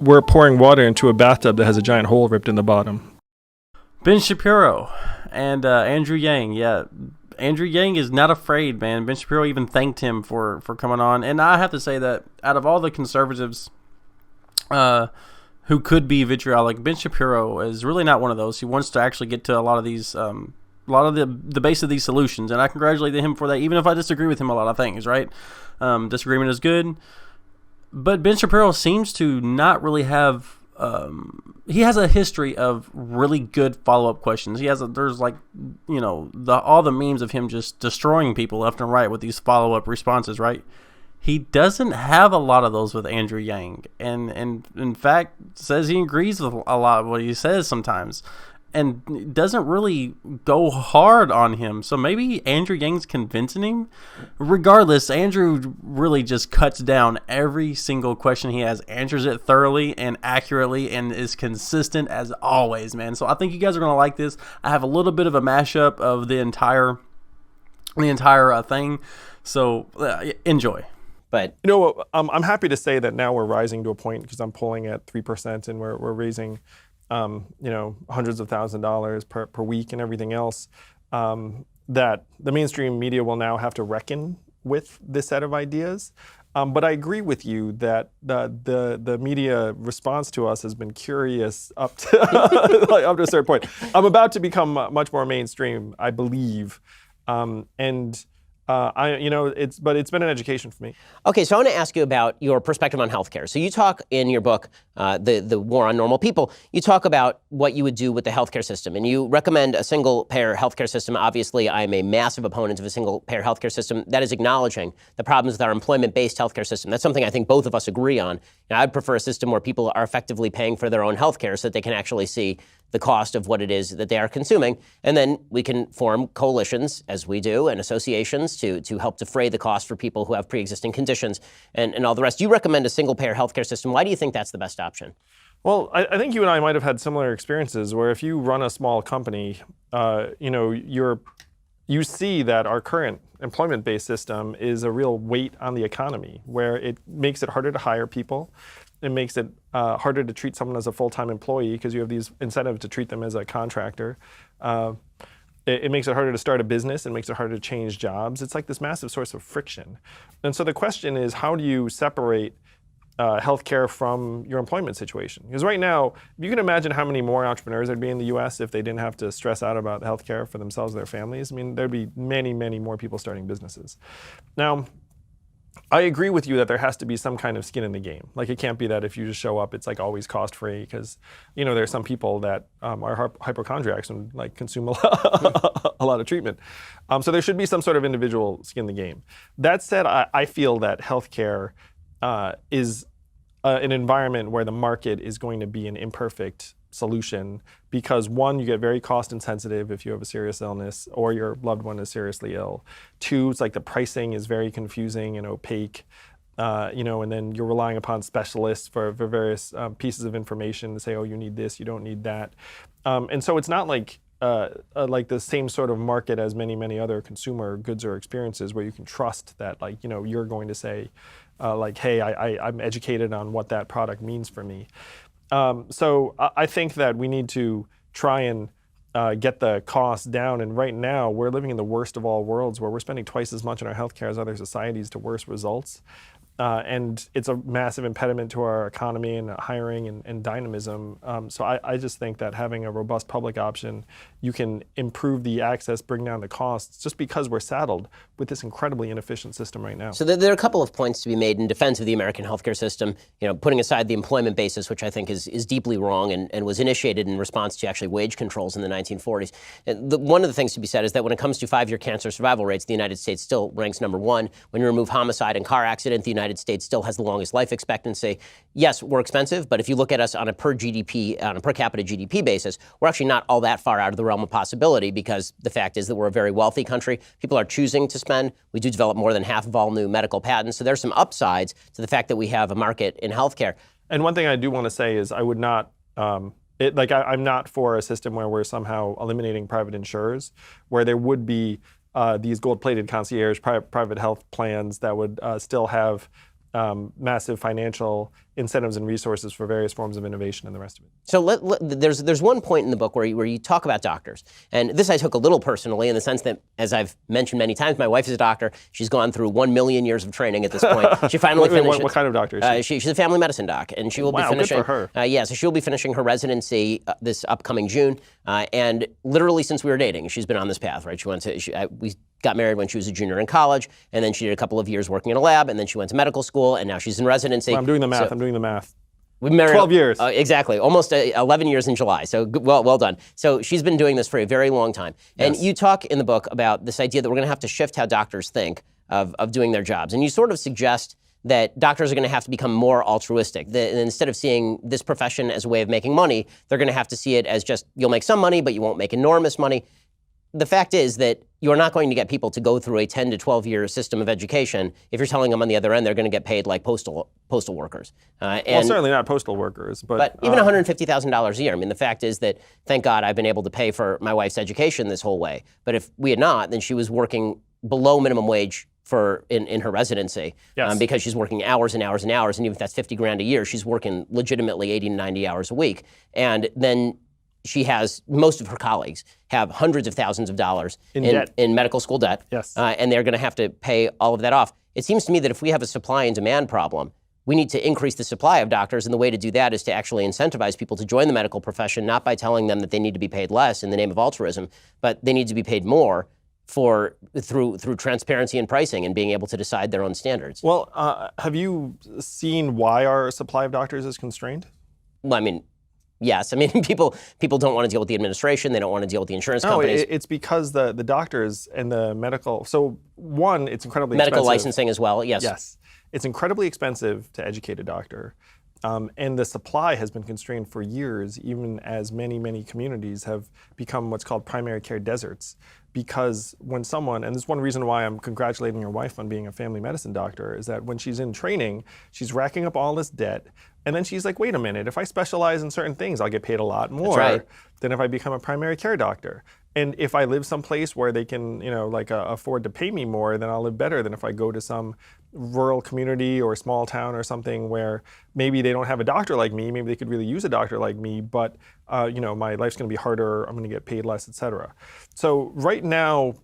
we're pouring water into a bathtub that has a giant hole ripped in the bottom. Ben Shapiro and Andrew Yang. Yeah, Andrew Yang is not afraid, man. Ben Shapiro even thanked him for coming on. And I have to say that out of all the conservatives who could be vitriolic, Ben Shapiro is really not one of those. He wants to actually get to a lot of these, a lot of the base of these solutions. And I congratulate him for that, even if I disagree with him a lot of things, right? Disagreement is good. But Ben Shapiro seems to not really have... he has a history of really good follow-up questions. There's like, all the memes of him just destroying people left and right with these follow-up responses, right? He doesn't have a lot of those with Andrew Yang, and in fact says he agrees with a lot of what he says sometimes, and doesn't really go hard on him. So maybe Andrew Yang's convincing him. Regardless, Andrew really just cuts down every single question he has, answers it thoroughly and accurately, and is consistent as always, man. So I think you guys are going to like this. I have a little bit of a mashup of the entire thing. So enjoy. But I'm happy to say that now we're rising to a point, because I'm polling at 3% and we're raising hundreds of thousands of dollars per week and everything else, that the mainstream media will now have to reckon with this set of ideas. But I agree with you that the media response to us has been curious up to up to a certain point. I'm about to become much more mainstream, I believe, it's been an education for me. Okay, so I want to ask you about your perspective on healthcare. So you talk in your book, The War on Normal People, you talk about what you would do with the healthcare system, and you recommend a single-payer healthcare system. Obviously, I'm a massive opponent of a single-payer healthcare system. That is acknowledging the problems with our employment-based healthcare system. That's something I think both of us agree on. And I'd prefer a system where people are effectively paying for their own healthcare so that they can actually see the cost of what it is that they are consuming. And then we can form coalitions, as we do, and associations to help defray the cost for people who have pre-existing conditions and all the rest. You recommend a single-payer healthcare system. Why do you think that's the best option? Well, I think you and I might have had similar experiences where if you run a small company, you see that our current employment-based system is a real weight on the economy, where it makes it harder to hire people. It makes it harder to treat someone as a full-time employee because you have these incentives to treat them as a contractor. It makes it harder to start a business. It makes it harder to change jobs. It's like this massive source of friction. And so the question is, how do you separate healthcare from your employment situation? Because right now, you can imagine how many more entrepreneurs there'd be in the US if they didn't have to stress out about healthcare for themselves and their families. I mean, there'd be many, many more people starting businesses. Now, I agree with you that there has to be some kind of skin in the game. Like, it can't be that if you just show up, it's like always cost-free, because there's some people that are hypochondriacs and consume a lot of treatment. So there should be some sort of individual skin in the game. That said, I feel that healthcare is an environment where the market is going to be an imperfect solution, because one, you get very cost insensitive if you have a serious illness or your loved one is seriously ill. Two, it's like the pricing is very confusing and opaque, and then you're relying upon specialists for various pieces of information to say, oh, you need this, you don't need that. And so it's not like the same sort of market as many other consumer goods or experiences where you can trust that you're going to say hey, I'm educated on what that product means for me. So I think that we need to try and get the costs down. And right now, we're living in the worst of all worlds, where we're spending twice as much on our healthcare as other societies to worse results. And it's a massive impediment to our economy and hiring and dynamism. So I just think that having a robust public option, you can improve the access, bring down the costs, just because we're saddled with this incredibly inefficient system right now. So there are a couple of points to be made in defense of the American healthcare system. Putting aside the employment basis, which I think is deeply wrong and was initiated in response to actually wage controls in the 1940s. One of the things to be said is that when it comes to 5-year cancer survival rates, the United States still ranks number one. When you remove homicide and car accident, the United States still has the longest life expectancy. Yes, we're expensive, but if you look at us on a per capita GDP basis, we're actually not all that far out of the realm of possibility, because the fact is that we're a very wealthy country. People are choosing to spend. We do develop more than half of all new medical patents. So there's some upsides to the fact that we have a market in healthcare. And one thing I do want to say is I would not, I'm not for a system where we're somehow eliminating private insurers, where there would be these gold-plated concierge private health plans that would still have massive financial incentives and resources for various forms of innovation and the rest of it. So there's one point in the book where you talk about doctors, and this I took a little personally in the sense that, as I've mentioned many times, my wife is a doctor. She's gone through 1 million years of training at this point. She finally finished. What kind of doctor is she? She's a family medicine doc, and she will be finishing. Good for her. So she'll be finishing her residency this upcoming June, and literally since we were dating, she's been on this path. Right? We got married when she was a junior in college, and then she did a couple of years working in a lab, and then she went to medical school, and now she's in residency. Well, I'm doing the math. We've married 12 years. Exactly, almost 11 years in July. So well done. So she's been doing this for a very long time. And you talk in the book about this idea that we're going to have to shift how doctors think of doing their jobs. And you sort of suggest that doctors are going to have to become more altruistic. That instead of seeing this profession as a way of making money, they're going to have to see it as just, you'll make some money, but you won't make enormous money. The fact is that you're not going to get people to go through a 10 to 12 year system of education if you're telling them on the other end they're going to get paid like postal workers. Well, certainly not postal workers, but even $150,000 a year. I mean, the fact is that, thank God, I've been able to pay for my wife's education this whole way. But if we had not, then she was working below minimum wage in her residency, because she's working hours and hours and hours, and even if that's $50,000 a year, she's working legitimately 80 to 90 hours a week. And then she has, most of her colleagues have hundreds of thousands of dollars in medical school debt, and they're going to have to pay all of that off. It seems to me that if we have a supply and demand problem, we need to increase the supply of doctors, and the way to do that is to actually incentivize people to join the medical profession, not by telling them that they need to be paid less in the name of altruism, but they need to be paid more through transparency and pricing and being able to decide their own standards. Well, have you seen why our supply of doctors is constrained? Well, I mean, yes. I mean, people don't want to deal with the administration. They don't want to deal with the insurance companies. No, it's because the doctors and the medical. So one, it's incredibly medical expensive. Licensing as well. Yes. Yes, it's incredibly expensive to educate a doctor, and the supply has been constrained for years. Even as many communities have become what's called primary care deserts, because when someone, and this is one reason why I'm congratulating your wife on being a family medicine doctor, is that when she's in training, she's racking up all this debt. And then she's like, wait a minute, if I specialize in certain things, I'll get paid a lot more than if I become a primary care doctor. And if I live someplace where they can, afford to pay me more, then I'll live better than if I go to some rural community or small town or something where maybe they don't have a doctor like me, maybe they could really use a doctor like me, but my life's going to be harder, I'm going to get paid less, et cetera. So right now,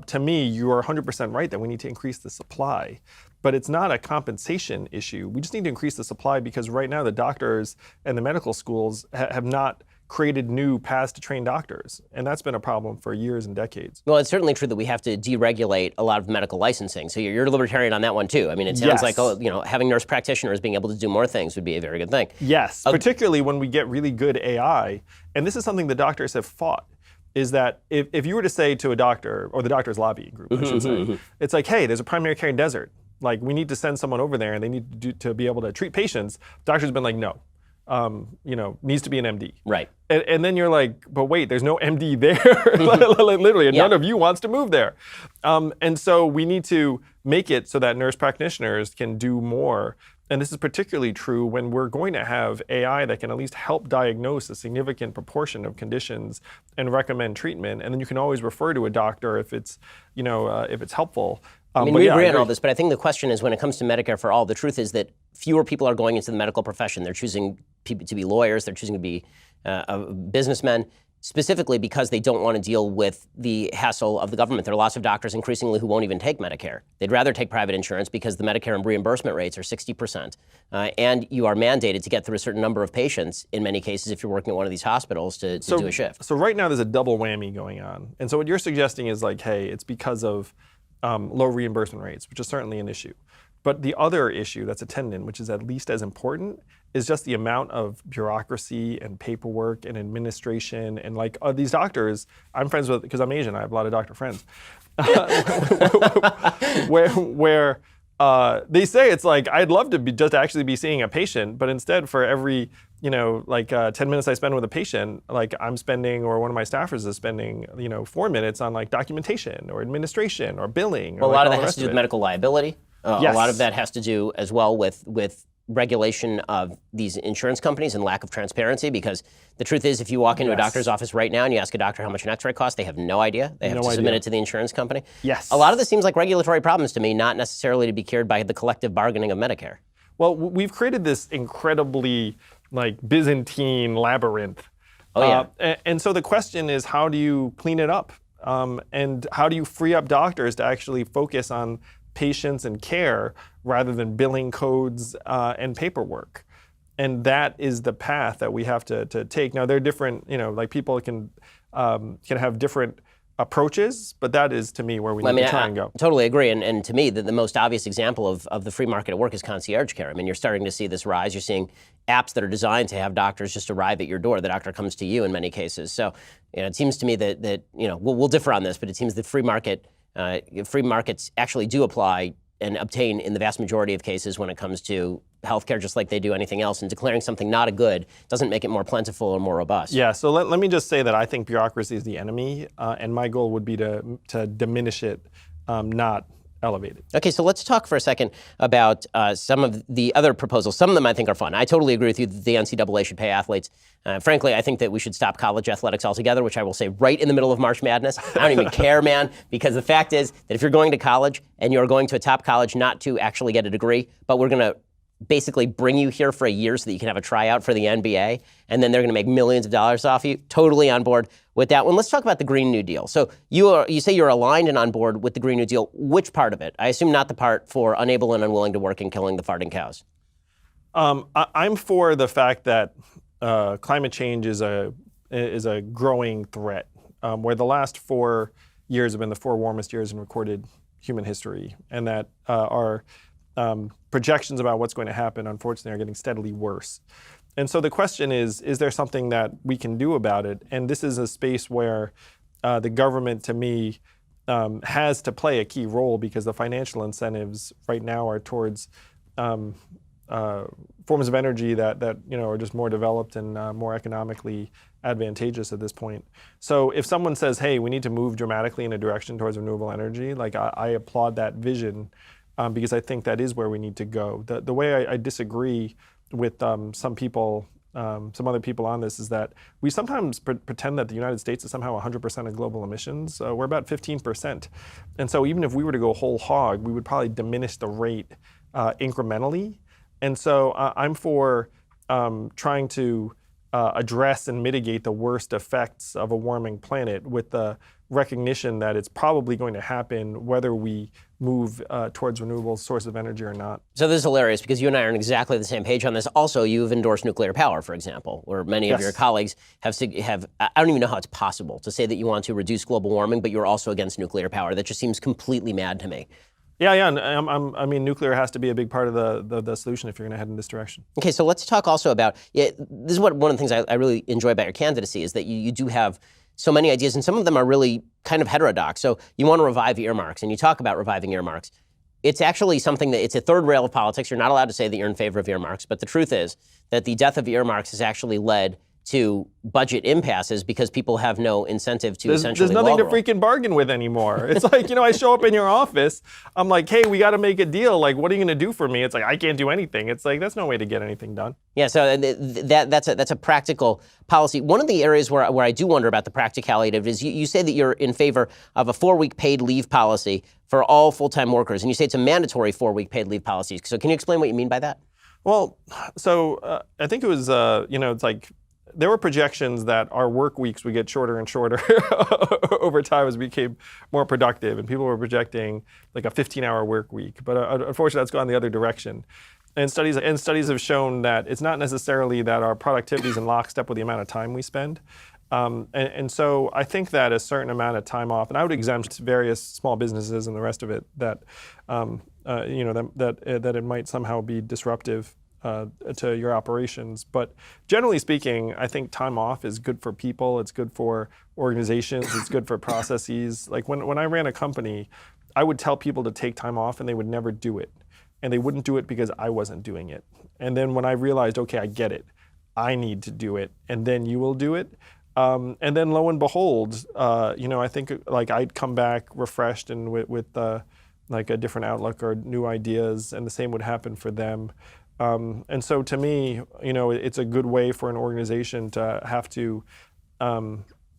to me, you are 100% right that we need to increase the supply. But it's not a compensation issue. We just need to increase the supply because right now the doctors and the medical schools have not created new paths to train doctors. And that's been a problem for years and decades. Well, it's certainly true that we have to deregulate a lot of medical licensing. So you're libertarian on that one too. I mean, it sounds like, having nurse practitioners being able to do more things would be a very good thing. Yes, particularly when we get really good AI. And this is something the doctors have fought. Is that if you were to say to a doctor, or the doctor's lobbying group, I should say, it's like, hey, there's a primary care desert. Like, we need to send someone over there and they need to be able to treat patients. Doctors have been like, no, needs to be an MD. Right. And then you're like, but wait, there's no MD there. Literally, and none of you wants to move there. And so we need to make it so that nurse practitioners can do more. And this is particularly true when we're going to have AI that can at least help diagnose a significant proportion of conditions and recommend treatment. And then you can always refer to a doctor if it's helpful. I mean, we agree on all this, but I think the question is, when it comes to Medicare for All, the truth is that fewer people are going into the medical profession. They're choosing to be lawyers. They're choosing to be businessmen, specifically because they don't want to deal with the hassle of the government. There are lots of doctors increasingly who won't even take Medicare. They'd rather take private insurance because the Medicare and reimbursement rates are 60%. And you are mandated to get through a certain number of patients, in many cases, if you're working at one of these hospitals, to do a shift. So right now there's a double whammy going on. And so what you're suggesting is like, hey, it's because of low reimbursement rates, which is certainly an issue. But the other issue that's attendant, which is at least as important, is just the amount of bureaucracy and paperwork and administration. And like these doctors, I'm friends with, because I'm Asian, I have a lot of doctor friends, where they say it's like, I'd love to just actually be seeing a patient, but instead for every 10 minutes I spend with a patient, like I'm spending, or one of my staffers is spending, 4 minutes on like documentation or administration or billing. Well, or a lot like of that has to do with medical liability. Yes. A lot of that has to do as well with regulation of these insurance companies and lack of transparency, because the truth is, if you walk into a doctor's office right now and you ask a doctor how much an x-ray costs, they have no idea. They have to submit it to the insurance company. Yes. A lot of this seems like regulatory problems to me, not necessarily to be cured by the collective bargaining of Medicare. Well, we've created this incredibly like Byzantine labyrinth. Oh, yeah. And so the question is, how do you clean it up? And how do you free up doctors to actually focus on patients and care rather than billing codes and paperwork? And that is the path that we have to take. Now, there are different, like people can have different approaches, but that is, to me, where we need to try and go. I totally agree. And to me, the most obvious example of the free market at work is concierge care. I mean, you're starting to see this rise. You're seeing apps that are designed to have doctors just arrive at your door. The doctor comes to you in many cases. So, it seems to me that we'll differ on this, but it seems that free markets actually do apply and obtain in the vast majority of cases when it comes to healthcare, just like they do anything else. And declaring something not a good doesn't make it more plentiful or more robust. Yeah, so let me just say that I think bureaucracy is the enemy, and my goal would be to diminish it, not elevate it. Okay, so let's talk for a second about some of the other proposals. Some of them I think are fun. I totally agree with you that the NCAA should pay athletes. Frankly, I think that we should stop college athletics altogether, which I will say right in the middle of March Madness. I don't even care, man, because the fact is that if you're going to college and you're going to a top college not to actually get a degree, but we're going to basically bring you here for a year so that you can have a tryout for the NBA, and then they're going to make millions of dollars off you. Totally on board with that one. Let's talk about the Green New Deal. So you say you're aligned and on board with the Green New Deal. Which part of it? I assume not the part for unable and unwilling to work and killing the farting cows. I'm for the fact that climate change is a growing threat, where the last 4 years have been the 4 warmest years in recorded human history, and that our projections about what's going to happen, unfortunately, are getting steadily worse. And so the question is there something that we can do about it? And this is a space where the government, to me, has to play a key role, because the financial incentives right now are towards forms of energy that are just more developed and more economically advantageous at this point. So if someone says, hey, we need to move dramatically in a direction towards renewable energy, like I applaud that vision, because I think that is where we need to go. The way I disagree with some other people on this is that we sometimes pretend that the United States is somehow 100% of global emissions. We're about 15%. And so even if we were to go whole hog, we would probably diminish the rate incrementally. And so I'm for trying to address and mitigate the worst effects of a warming planet with the recognition that it's probably going to happen whether we move towards renewable sources of energy or not. So this is hilarious because you and I are on exactly the same page on this. Also, you've endorsed nuclear power, for example, where many of your colleagues have, I don't even know how it's possible to say that you want to reduce global warming, but you're also against nuclear power. That just seems completely mad to me. Yeah, and I mean, nuclear has to be a big part of the solution if you're going to head in this direction. Okay, so let's talk also about, this is one of the things I really enjoy about your candidacy is that you do have so many ideas, and some of them are really kind of heterodox. So you want to revive earmarks, and you talk about reviving earmarks. It's actually something that it's a third rail of politics. You're not allowed to say that you're in favor of earmarks, but the truth is that the death of earmarks has actually led to budget impasses because people have no incentive to essentially There's nothing to freaking bargain with anymore. It's like, I show up in your office, I'm like, hey, we got to make a deal. Like, what are you going to do for me? It's like, I can't do anything. It's like, that's no way to get anything done. Yeah, so that's a practical policy. One of the areas where I do wonder about the practicality of it is you say that you're in favor of a 4-week paid leave policy for all full-time workers, and you say it's a mandatory 4-week paid leave policy. So can you explain what you mean by that? Well, so I think it was, it's like, there were projections that our work weeks would get shorter and shorter over time as we became more productive, and people were projecting like a 15-hour work week. But unfortunately, that's gone the other direction. And studies have shown that it's not necessarily that our productivity is in lockstep with the amount of time we spend. And so I think that a certain amount of time off, and I would exempt various small businesses and the rest of it that that it might somehow be disruptive to your operations. But generally speaking, I think time off is good for people. It's good for organizations. It's good for processes. Like when I ran a company, I would tell people to take time off and they would never do it. And they wouldn't do it because I wasn't doing it. And then when I realized, okay, I get it. I need to do it. And then you will do it. And then lo and behold, I think like I'd come back refreshed and with like a different outlook or new ideas, and the same would happen for them. And so to me, it's a good way for an organization to have to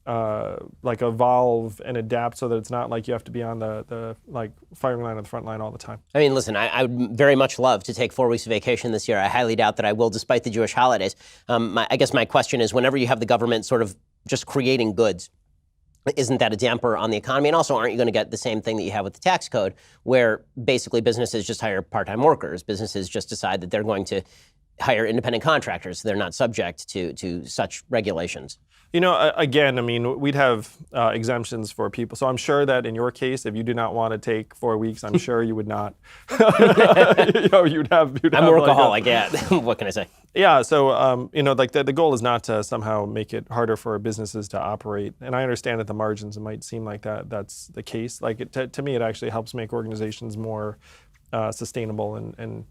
like evolve and adapt so that it's not like you have to be on the like firing line or the front line all the time. I mean, listen, I would very much love to take 4 weeks of vacation this year. I highly doubt that I will, despite the Jewish holidays. I guess my question is, whenever you have the government sort of just creating goods, isn't that a damper on the economy? And also, aren't you going to get the same thing that you have with the tax code, where basically businesses just hire part-time workers? Businesses just decide that they're going to hire independent contractors. So they're not subject to such regulations. You know, again, I mean, we'd have exemptions for people. So I'm sure that in your case, if you do not want to take 4 weeks, I'm sure you would not. You'd have. I'm a workaholic. Yeah. What can I say? Yeah. So like the goal is not to somehow make it harder for businesses to operate. And I understand at the margins it might seem like that's the case. Like to me, it actually helps make organizations more sustainable and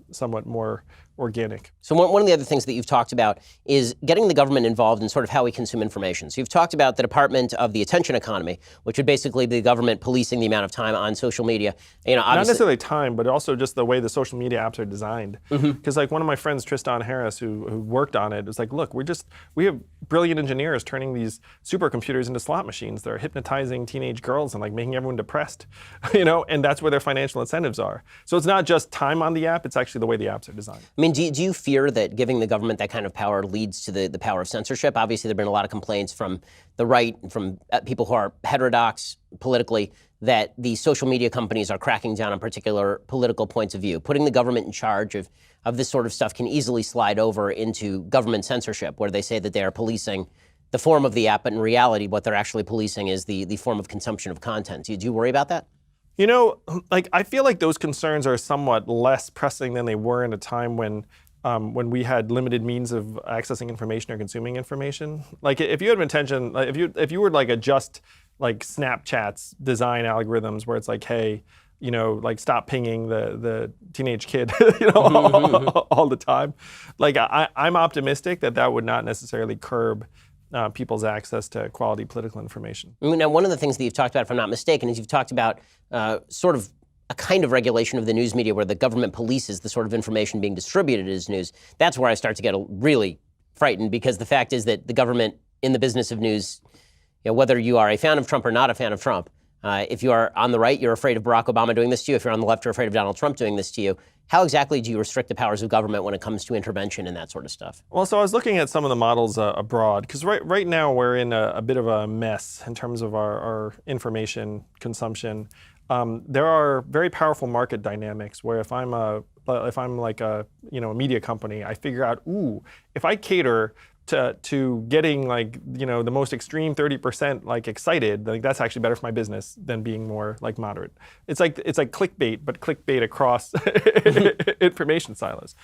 somewhat more organic. So one of the other things that you've talked about is getting the government involved in sort of how we consume information. So you've talked about the Department of the Attention Economy, which would basically be the government policing the amount of time on social media. You know, not necessarily time, but also just the way the social media apps are designed. Because like one of my friends, Tristan Harris, who worked on it, was like, look, we have brilliant engineers turning these supercomputers into slot machines that are hypnotizing teenage girls and like making everyone depressed, and that's where their financial incentives are. So it's not just time on the app, it's actually the way the apps are designed. I mean, do you fear that giving the government that kind of power leads to the power of censorship? Obviously, there have been a lot of complaints from the right, from people who are heterodox politically, that the social media companies are cracking down on particular political points of view. Putting the government in charge of this sort of stuff can easily slide over into government censorship, where they say that they are policing the form of the app, but in reality, what they're actually policing is the form of consumption of content. Do you worry about that? I feel like those concerns are somewhat less pressing than they were in a time when we had limited means of accessing information or consuming information. Like if you had intention, like if you were like adjust like Snapchat's design algorithms where it's like, hey, like stop pinging the teenage kid, all the time. Like I'm optimistic that would not necessarily curb people's access to quality political information. Now, one of the things that you've talked about, if I'm not mistaken, is you've talked about sort of a kind of regulation of the news media where the government polices the sort of information being distributed as news. That's where I start to get really frightened, because the fact is that the government in the business of news, whether you are a fan of Trump or not a fan of Trump, if you are on the right, you're afraid of Barack Obama doing this to you. If you're on the left, you're afraid of Donald Trump doing this to you. How exactly do you restrict the powers of government when it comes to intervention and that sort of stuff? Well, so I was looking at some of the models abroad, because right now we're in a bit of a mess in terms of our information consumption. There are very powerful market dynamics where if I'm like a media company, I figure out, if I cater to getting like the most extreme 30% like excited, like that's actually better for my business than being more like moderate. It's like clickbait, but clickbait across information silos.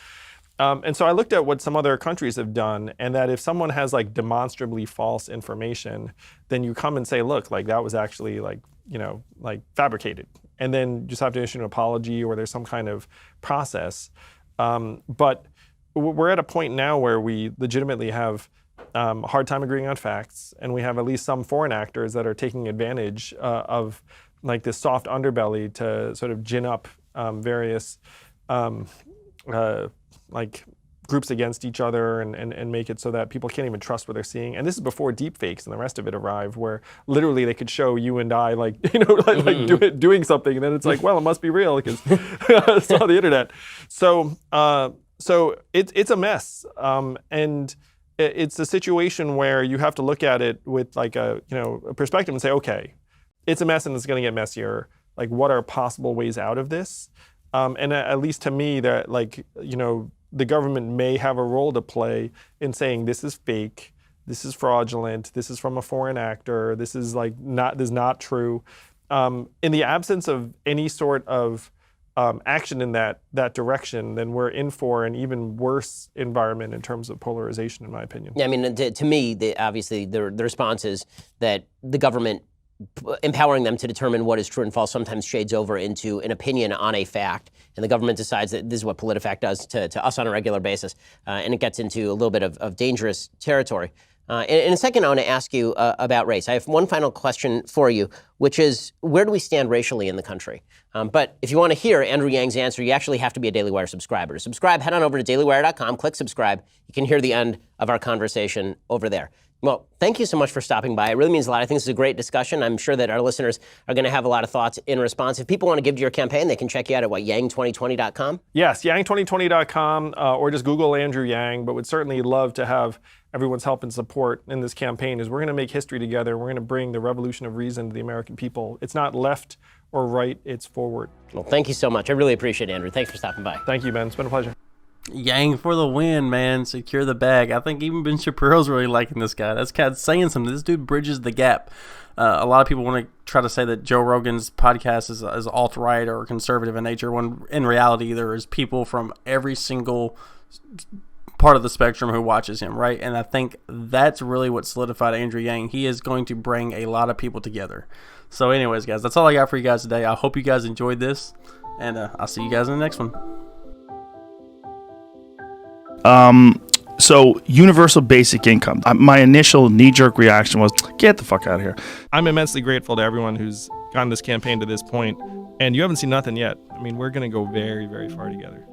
And so I looked at what some other countries have done, and that if someone has like demonstrably false information, then you come and say, look, like that was actually like fabricated, and then you just have to issue an apology or there's some kind of process. But we're at a point now where we legitimately have a hard time agreeing on facts, and we have at least some foreign actors that are taking advantage of like this soft underbelly to sort of gin up various like groups against each other and make it so that people can't even trust what they're seeing. And this is before deepfakes and the rest of it arrived, where literally they could show you and I like doing something, and then it's like, well, it must be real because it's on the internet. So it's a mess, and it's a situation where you have to look at it with like a perspective and say, okay, it's a mess and it's going to get messier. Like, what are possible ways out of this? And at least to me, that the government may have a role to play in saying this is fake, this is fraudulent, this is from a foreign actor, this is not true. In the absence of any sort of action in that direction, then we're in for an even worse environment in terms of polarization, in my opinion. Yeah, I mean, to me, obviously, the response is that the government empowering them to determine what is true and false sometimes shades over into an opinion on a fact, and the government decides that this is what PolitiFact does to us on a regular basis, and it gets into a little bit of dangerous territory. In a second, I want to ask you about race. I have one final question for you, which is, where do we stand racially in the country? But if you want to hear Andrew Yang's answer, you actually have to be a Daily Wire subscriber. To subscribe, head on over to dailywire.com, click subscribe. You can hear the end of our conversation over there. Well, thank you so much for stopping by. It really means a lot. I think this is a great discussion. I'm sure that our listeners are going to have a lot of thoughts in response. If people want to give to your campaign, they can check you out at yang2020.com. Yes, yang2020.com, or just Google Andrew Yang, but would certainly love to have everyone's help and support in this campaign. Is we're going to make history together. We're going to bring the revolution of reason to the American people. It's not left or right, it's forward. Well, thank you so much. I really appreciate it, Andrew. Thanks for stopping by. Thank you, Ben. It's been a pleasure. Yang for the win, man. Secure the bag. I think even Ben Shapiro's really liking this guy. That's kind of saying something. This dude bridges the gap. A lot of people want to try to say that Joe Rogan's podcast is alt-right or conservative in nature, when in reality there is people from every single part of the spectrum who watches him, right? And I think that's really what solidified Andrew Yang. He is going to bring a lot of people together. So anyways, guys, that's all I got for you guys today. I hope you guys enjoyed this, and I'll see you guys in the next one. So universal basic income. My initial knee-jerk reaction was, get the fuck out of here. I'm immensely grateful to everyone who's gotten this campaign to this point, and you haven't seen nothing yet. I mean, we're going to go very, very far together.